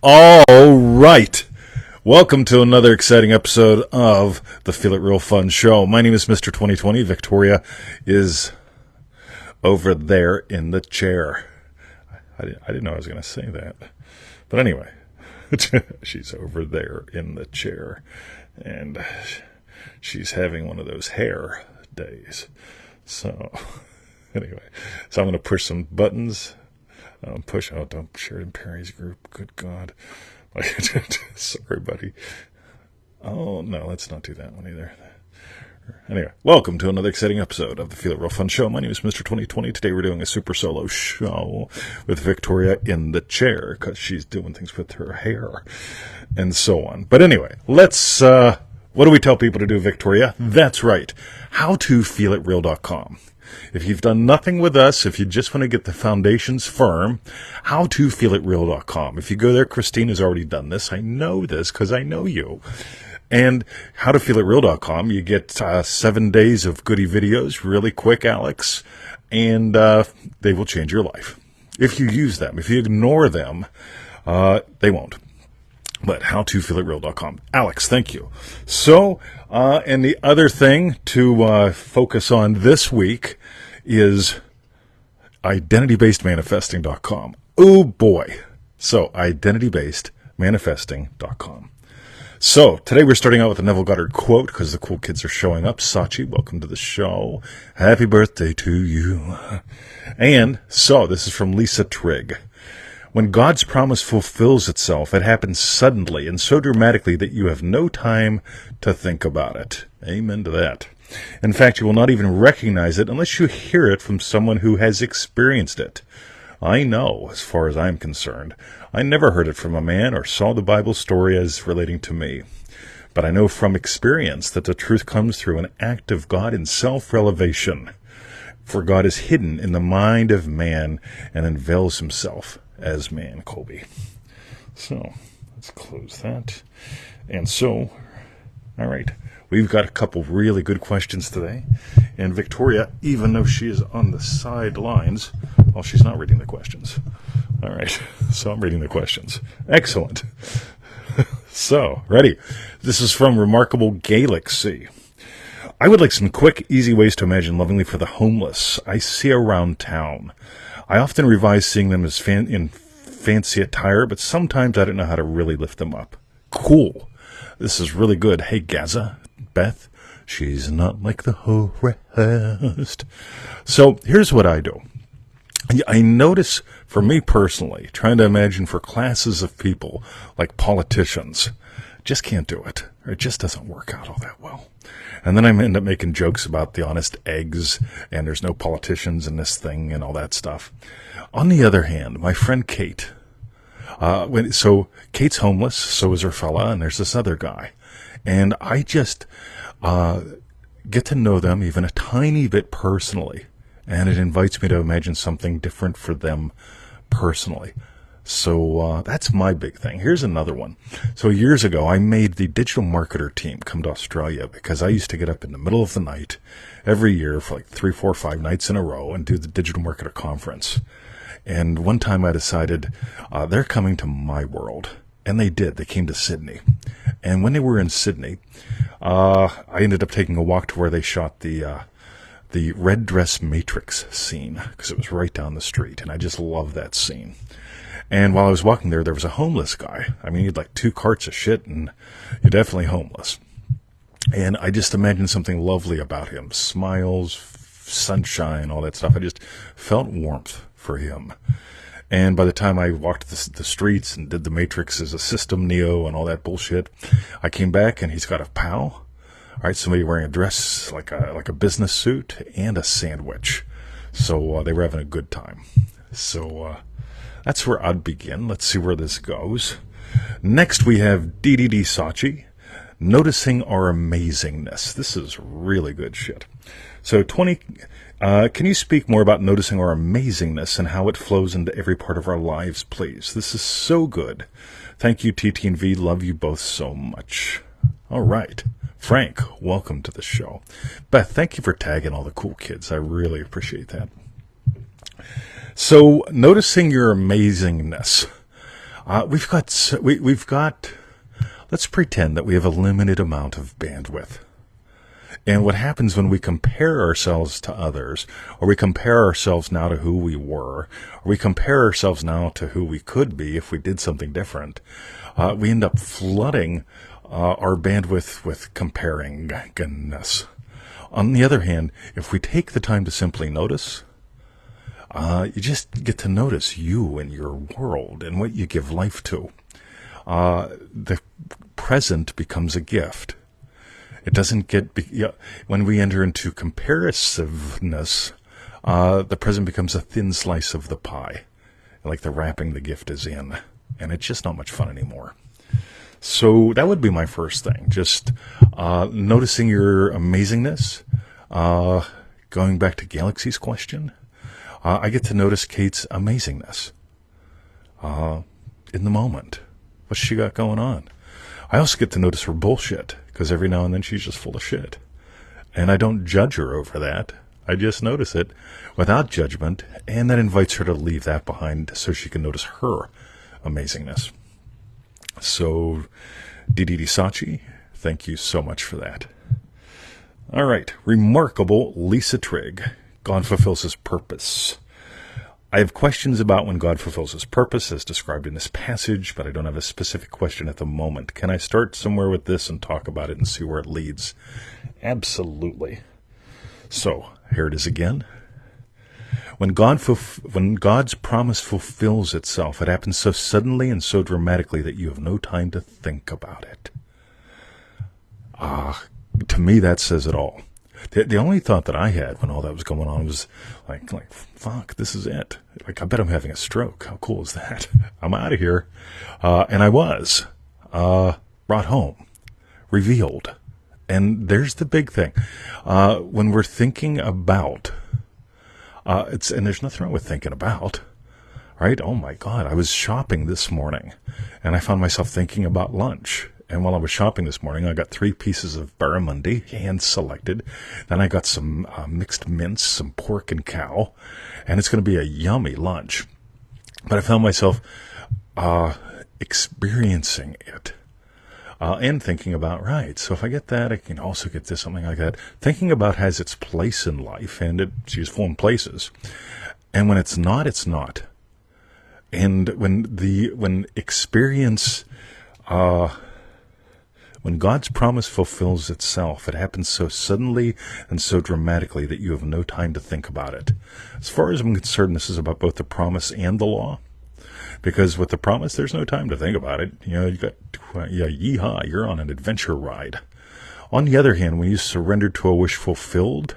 All right. Welcome to another exciting episode of the Feel It Real Fun Show. My name is Mr. 2020. Victoria is over there in the chair. I didn't know I was going to say that. But anyway, she's over there in the chair. And she's having one of those hair days. So, anyway. So I'm going to push some buttons. Don't share it in Perry's group. Good God. Sorry, buddy. Oh, no, let's not do that one either. Anyway, welcome to another exciting episode of the Feel It Real Fun Show. My name is Mr. 2020. Today we're doing a super solo show with Victoria in the chair because she's doing things with her hair and so on. But anyway, let's, what do we tell people to do, Victoria? That's right. HowToFeelItReal.com. If you've done nothing with us, if you just want to get the foundations firm, HowToFeelItReal.com. If you go there, Christine has already done this. I know this because I know you. And HowToFeelItReal.com, you get 7 days of goodie videos, really quick, Alex, and they will change your life. If you use them. If you ignore them, they won't. But HowToFeelItReal.com. Alex, thank you. So, and the other thing to focus on this week is IdentityBasedManifesting.com. Oh boy. So, IdentityBasedManifesting.com. So, today we're starting out with a Neville Goddard quote because the cool kids are showing up. Sachi, welcome to the show. Happy birthday to you. And so, this is from Lisa Trigg. When God's promise fulfills itself, it happens suddenly and so dramatically that you have no time to think about it. Amen to that. In fact, you will not even recognize it unless you hear it from someone who has experienced it. I know, as far as I'm concerned. I never heard it from a man or saw the Bible story as relating to me. But I know from experience that the truth comes through an act of God in self-revelation. For God is hidden in the mind of man and unveils himself as man, Colby. So, let's close that. And so, all right, we've got a couple really good questions today. And Victoria, even though she is on the sidelines, well, she's not reading the questions. All right, so I'm reading the questions. Excellent. So, ready. This is from Remarkable Gailaxy. I would like some quick, easy ways to imagine lovingly for the homeless I see around town. I often revise seeing them as in fancy attire, but sometimes I don't know how to really lift them up. Cool. This is really good. Hey, Gaza, Beth, she's not like the whole rest. So here's what I do. I notice, for me personally, trying to imagine for classes of people, like politicians, just can't do it. Or it just doesn't work out all that well. And then I end up making jokes about the honest eggs, and there's no politicians in this thing, and all that stuff. On the other hand, my friend Kate, so Kate's homeless, so is her fella, and there's this other guy. And I just get to know them even a tiny bit personally, and it invites me to imagine something different for them personally. So that's my big thing. Here's another one. So years ago, I made the digital marketer team come to Australia because I used to get up in the middle of the night every year for like 3, 4, 5 nights in a row and do the digital marketer conference. And one time I decided they're coming to my world. And they did. They came to Sydney. And when they were in Sydney, I ended up taking a walk to where they shot the Red Dress Matrix scene because it was right down the street. And I just love that scene. And while I was walking there, there was a homeless guy. I mean, he had like 2 carts of shit, and you're definitely homeless. And I just imagined something lovely about him. Smiles, sunshine, all that stuff. I just felt warmth for him. And by the time I walked the streets and did the Matrix as a system, Neo, and all that bullshit, I came back, and he's got a pal. All right, somebody wearing a dress, like a business suit, and a sandwich. So they were having a good time. So that's where I'd begin. Let's see where this goes. Next, we have DDD Sachi, Noticing Our Amazingness. This is really good shit. So, can you speak more about noticing our amazingness and how it flows into every part of our lives, please? This is so good. Thank you, TT and V. Love you both so much. All right. Frank, welcome to the show. Beth, thank you for tagging all the cool kids. I really appreciate that. So, noticing your amazingness. We've got. Let's pretend that we have a limited amount of bandwidth. And what happens when we compare ourselves to others, or we compare ourselves now to who we were, or we compare ourselves now to who we could be if we did something different, we end up flooding our bandwidth with comparingness. On the other hand, if we take the time to simply notice, you just get to notice you and your world and what you give life to. The present becomes a gift. It doesn't get, when we enter into comparisiveness, the present becomes a thin slice of the pie, like the wrapping the gift is in, and it's just not much fun anymore. So that would be my first thing, just noticing your amazingness. Going back to Galaxy's question, I get to notice Kate's amazingness in the moment. What's she got going on? I also get to notice her bullshit, because every now and then she's just full of shit. And I don't judge her over that. I just notice it without judgment, and that invites her to leave that behind so she can notice her amazingness. So, TT Sachi, thank you so much for that. All right, remarkable Lisa Trigg. God fulfills his purpose. I have questions about when God fulfills his purpose as described in this passage, but I don't have a specific question at the moment. Can I start somewhere with this and talk about it and see where it leads? Absolutely. So, here it is again. When God's promise fulfills itself, it happens so suddenly and so dramatically that you have no time to think about it. To me, that says it all. The only thought that I had when all that was going on was like, fuck, this is it. Like, I bet I'm having a stroke. How cool is that? I'm out of here. And I was, brought home, revealed. And there's the big thing. When we're thinking about, and there's nothing wrong with thinking about, right? Oh my God, I was shopping this morning and I found myself thinking about lunch. And while I was shopping this morning, I got 3 pieces of barramundi, hand-selected. Then I got some mixed mince, some pork and cow, and it's going to be a yummy lunch. But I found myself experiencing it and thinking about, right, so if I get that, I can also get this, something like that. Thinking about has its place in life, and it's useful in places. And when it's not, it's not. And when experience... When God's promise fulfills itself, it happens so suddenly and so dramatically that you have no time to think about it. As far as I'm concerned, this is about both the promise and the law. Because with the promise, there's no time to think about it. You know, you got, yeehaw, you're on an adventure ride. On the other hand, when you surrender to a wish fulfilled,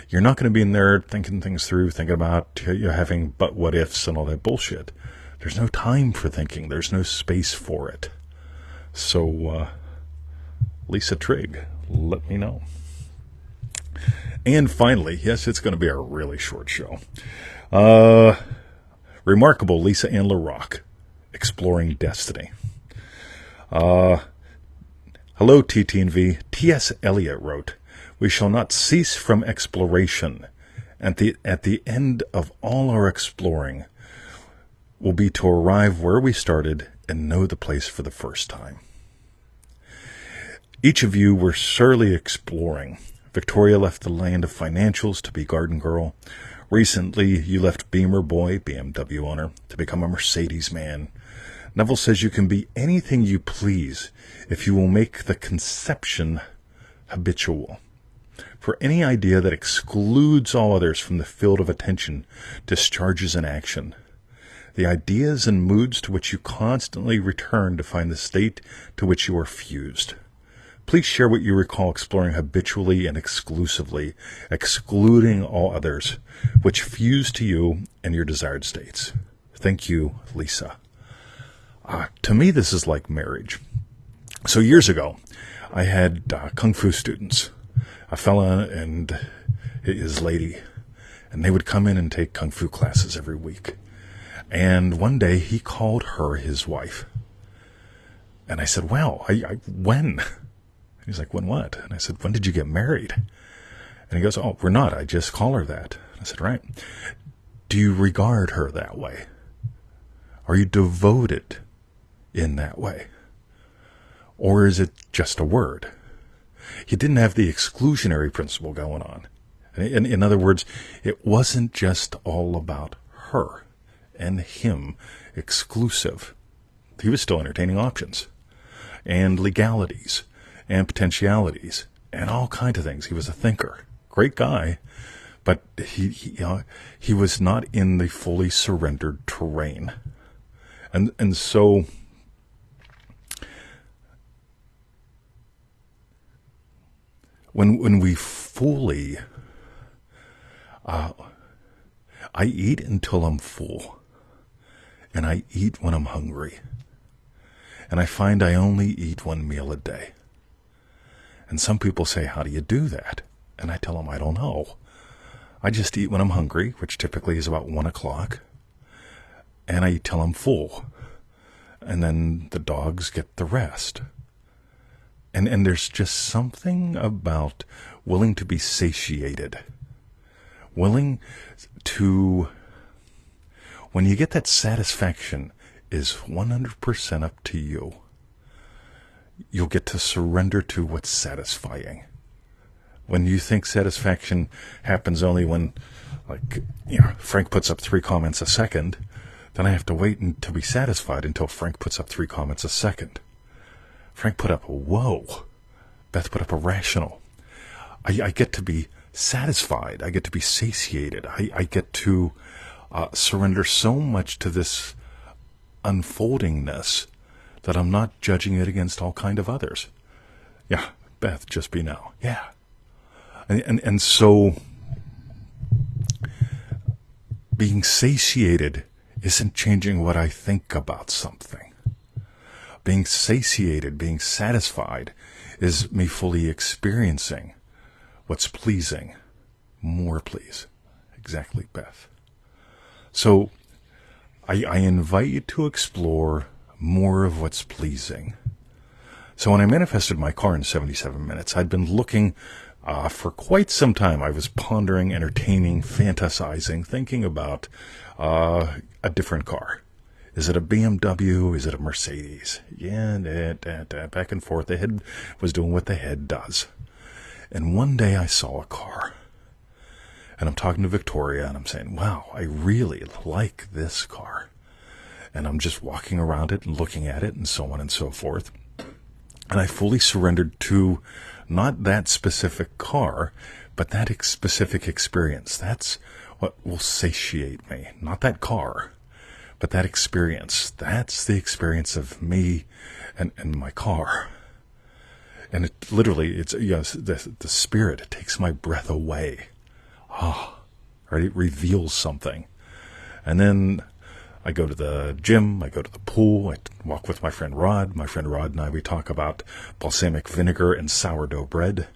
you're not going to be in there thinking things through, thinking about having but what ifs and all that bullshit. There's no time for thinking. There's no space for it. So, Lisa Trigg, let me know. And finally, yes, it's going to be a really short show. Remarkable Lisa and LaRock, Exploring Destiny. Hello, TT and V. T.S. Eliot wrote, "We shall not cease from exploration. At the end of all our exploring will be to arrive where we started and know the place for the first time." Each of you were surely exploring. Victoria left the land of financials to be garden girl. Recently, you left Beamer boy, BMW owner, to become a Mercedes man. Neville says you can be anything you please if you will make the conception habitual. For any idea that excludes all others from the field of attention discharges an action. The ideas and moods to which you constantly return define the state to which you are fused. Please share what you recall exploring habitually and exclusively, excluding all others, which fuse to you and your desired states. Thank you, Lisa. To me, this is like marriage. So years ago, I had Kung Fu students, a fella and his lady, and they would come in and take Kung Fu classes every week. And one day, he called her his wife. And I said, well, when? He's like, when what? And I said, when did you get married? And he goes, oh, we're not. I just call her that. I said, right. Do you regard her that way? Are you devoted in that way? Or is it just a word? He didn't have the exclusionary principle going on. In other words, it wasn't just all about her and him, exclusive. He was still entertaining options and legalities and potentialities and all kinds of things. He was a thinker, great guy, but he was not in the fully surrendered terrain. And so when we fully, I eat until I'm full, and I eat when I'm hungry, and I find I only eat one meal a day. And some people say, how do you do that? And I tell them, I don't know. I just eat when I'm hungry, which typically is about 1 o'clock, and I eat till I'm full. And then the dogs get the rest. And there's just something about willing to be satiated. Willing to, when you get that satisfaction is 100% up to you, you'll get to surrender to what's satisfying. When you think satisfaction happens only when, Frank puts up 3 comments a second, then I have to wait to be satisfied until Frank puts up 3 comments a second. Frank put up a whoa. Beth put up a rational. I get to be satisfied. I get to be satiated. I get to surrender so much to this unfoldingness that I'm not judging it against all kind of others. Yeah, Beth, just be now. Yeah. And so being satiated isn't changing what I think about something. Being satiated, being satisfied, is me fully experiencing what's pleasing. More please. Exactly, Beth. So I invite you to explore more of what's pleasing. So when I manifested my car in 77 minutes, I'd been looking for quite some time. I was pondering, entertaining, fantasizing, thinking about a different car. Is it a BMW? Is it a Mercedes? Yeah, back and forth. The head was doing what the head does. And one day I saw a car. And I'm talking to Victoria and I'm saying, wow, I really like this car. And I'm just walking around it and looking at it and so on and so forth. And I fully surrendered to not that specific car, but that specific experience. That's what will satiate me. Not that car, but that experience. That's the experience of me and my car. And it literally, it's the spirit, it takes my breath away. Right? It reveals something. And then I go to the gym, I go to the pool, I walk with my friend Rod. My friend Rod and I, we talk about balsamic vinegar and sourdough bread.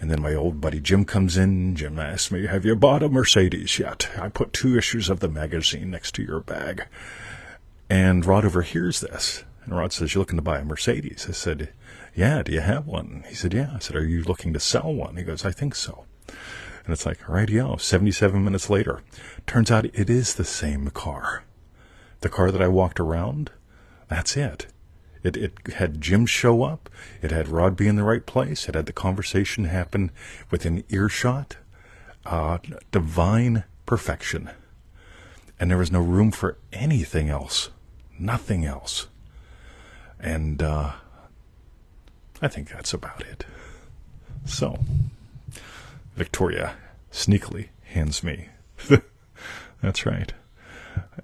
And then my old buddy Jim comes in. Jim asks me, have you bought a Mercedes yet? I put 2 issues of the magazine next to your bag. And Rod overhears this. And Rod says, you're looking to buy a Mercedes? I said, yeah, do you have one? He said, yeah. I said, are you looking to sell one? He goes, I think so. And it's like, rightio, 77 minutes later. Turns out it is the same car. The car that I walked around, that's it. It had Jim show up. It had Rod be in the right place. It had the conversation happen within earshot. Divine perfection. And there was no room for anything else. Nothing else. And I think that's about it. So, Victoria sneakily hands me. That's right.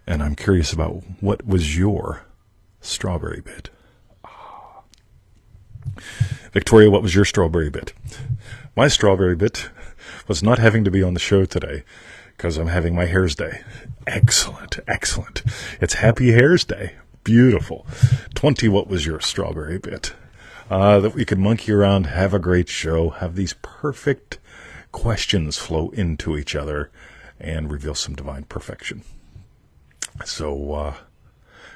And I'm curious about what was your strawberry bit. Victoria, what was your strawberry bit? My strawberry bit was not having to be on the show today because I'm having my Hair's Day. Excellent, excellent. It's Happy Hair's Day. Beautiful. 20, what was your strawberry bit? That we could monkey around, have a great show, have these perfect questions flow into each other and reveal some divine perfection. So,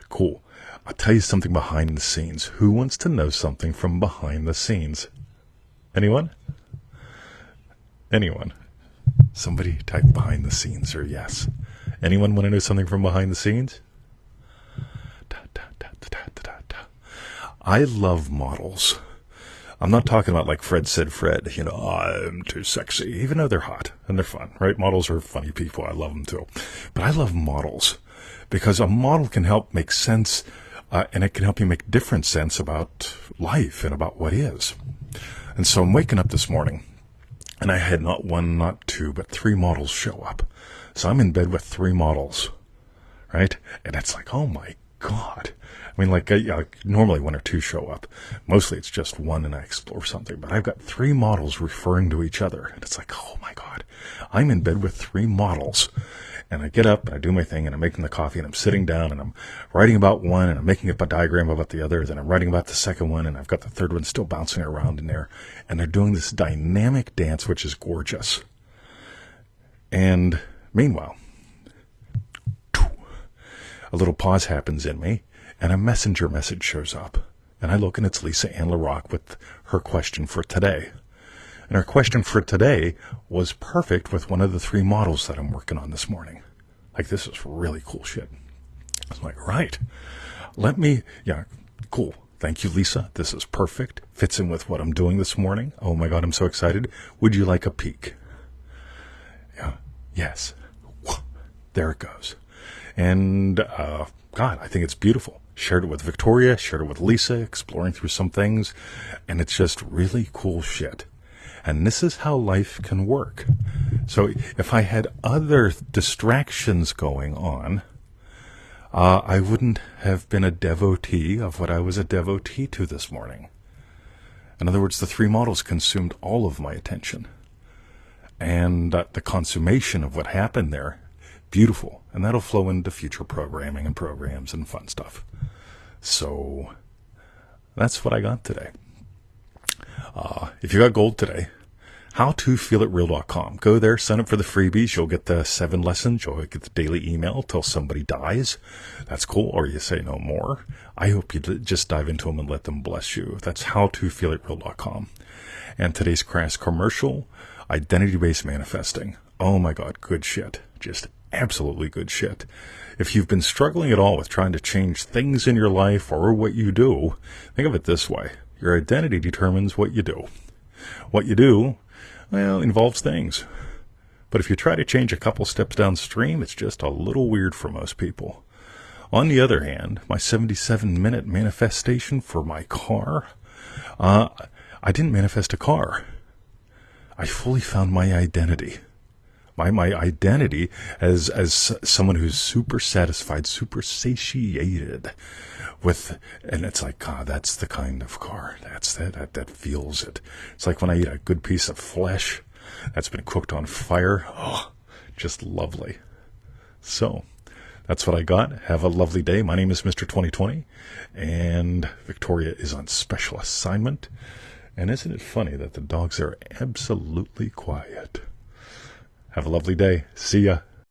cool. I'll tell you something behind the scenes. Who wants to know something from behind the scenes? Anyone? Anyone? Somebody type behind the scenes or yes. Anyone want to know something from behind the scenes? I love models. I'm not talking about like Fred said Fred, I'm too sexy, even though they're hot and they're fun, right? Models are funny people. I love them too. But I love models because a model can help make sense, and it can help you make different sense about life and about what is. And so I'm waking up this morning and I had not one, not two, but 3 models show up. So I'm in bed with 3 models, right? And it's like, oh my God. I mean, like, normally 1 or 2 show up. Mostly it's just 1 and I explore something. But I've got 3 models referring to each other. And it's like, oh my God. I'm in bed with 3 models. And I get up and I do my thing and I'm making the coffee and I'm sitting down and I'm writing about one and I'm making up a diagram about the other. Then I'm writing about the second one and I've got the third one still bouncing around in there. And they're doing this dynamic dance, which is gorgeous. And meanwhile, a little pause happens in me. And a messenger message shows up. And I look and it's Lisa and LaRock with her question for today. And her question for today was perfect with one of the 3 models that I'm working on this morning. Like, this is really cool shit. I was like, right. Cool. Thank you, Lisa. This is perfect. Fits in with what I'm doing this morning. Oh my God, I'm so excited. Would you like a peek? Yeah. Yes. There it goes. And, God, I think it's beautiful. Shared it with Victoria, shared it with Lisa, exploring through some things, and it's just really cool shit. And this is how life can work. So if I had other distractions going on, I wouldn't have been a devotee of what I was a devotee to this morning. In other words, the 3 models consumed all of my attention. And the consummation of what happened there, beautiful. And that'll flow into future programming and programs and fun stuff. So that's what I got today. If you got gold today, howtofeelitreal.com. Go there, sign up for the freebies. You'll get the 7 lessons. You'll get the daily email till somebody dies. That's cool. Or you say no more. I hope you just dive into them and let them bless you. That's howtofeelitreal.com. And today's crass commercial, identity-based manifesting. Oh my God, good shit. Just absolutely good shit. If you've been struggling at all with trying to change things in your life or what you do, think of it this way. Your identity determines what you do. What you do, well, involves things. But if you try to change a couple steps downstream, it's just a little weird for most people. On the other hand, my 77-minute manifestation for my car, I didn't manifest a car. I fully found my identity. My identity as someone who's super satisfied, super satiated with, and it's like, God, that's the kind of car. That feels it. It's like when I eat a good piece of flesh that's been cooked on fire. Oh, just lovely. So that's what I got. Have a lovely day. My name is Mr. 2020, and Victoria is on special assignment. And isn't it funny that the dogs are absolutely quiet? Have a lovely day. See ya.